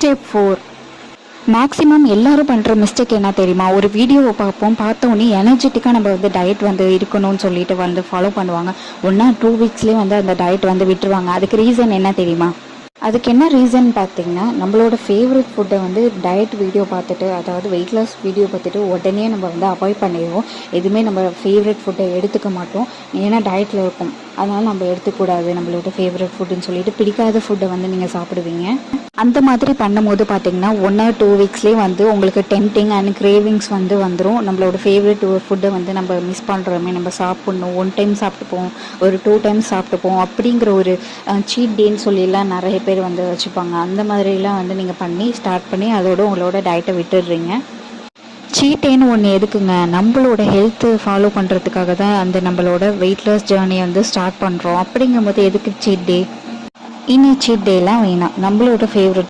Step 4. Maximum எல்லாரும் பண்ணுற mistake என்ன தெரியுமா? ஒரு வீடியோவை பார்ப்போம், பார்த்தோன்னே எனர்ஜெட்டிக்காக நம்ம வந்து டயட் வந்து இருக்கணும்னு சொல்லிட்டு வந்து ஃபாலோ பண்ணுவாங்க. 1 or 2 வீக்ஸ்லேயே வந்து அந்த டயட் வந்து விட்டுருவாங்க. அதுக்கு ரீசன் என்ன தெரியுமா? அதுக்கு என்ன ரீசன் பார்த்தீங்கன்னா, நம்மளோட ஃபேவரட் ஃபுட்டை வந்து டயட் வீடியோ பார்த்துட்டு, அதாவது வெயிட் லாஸ் வீடியோ பார்த்துட்டு உடனே நம்ம வந்து அவாய்ட் பண்ணிடுவோம். எதுவுமே நம்ம ஃபேவரட் ஃபுட்டை எடுத்துக்க மாட்டோம். ஏன்னா டயட்டில் இருக்கும், அதனால் நம்ம எடுத்துக்கூடாது நம்மளோட ஃபேவரட் ஃபுட்டுன்னு சொல்லிட்டு பிடிக்காத ஃபுட்டை வந்து நீங்கள் சாப்பிடுவீங்க. அந்த மாதிரி பண்ணும்போது பார்த்தீங்கன்னா 1 or 2 வீக்ஸ்லேயே வந்து உங்களுக்கு டெம்டிங் அண்ட் கிரேவிங்ஸ் வந்து வந்துடும். நம்மளோட ஃபேவரட் ஃபுட்டை வந்து நம்ம மிஸ் பண்ணுறோமே, நம்ம சாப்பிட்ணும், 1 டைம் சாப்பிட்டுப்போம், ஒரு 2 டைம்ஸ் சாப்பிட்டுப்போம் அப்படிங்கிற ஒரு சீட் டேன்னு சொல்லிலாம் நிறைய பேர் வந்து வச்சுப்பாங்க. அந்த மாதிரிலாம் வந்து நீங்கள் பண்ணி ஸ்டார்ட் பண்ணி அதோட உங்களோட டயட்டை விட்டுடுறீங்க. சீட் டேன்னு ஒன்று எதுக்குங்க? நம்மளோட ஹெல்த்து ஃபாலோ பண்ணுறதுக்காக தான் அந்த நம்மளோட வெயிட் லாஸ் ஜேர்னியை வந்து ஸ்டார்ட் பண்ணுறோம். அப்படிங்கும்போது எதுக்கு சீட் டே? இனி சீட் டேலாம் வேணாம். நம்மளோட ஃபேவரட்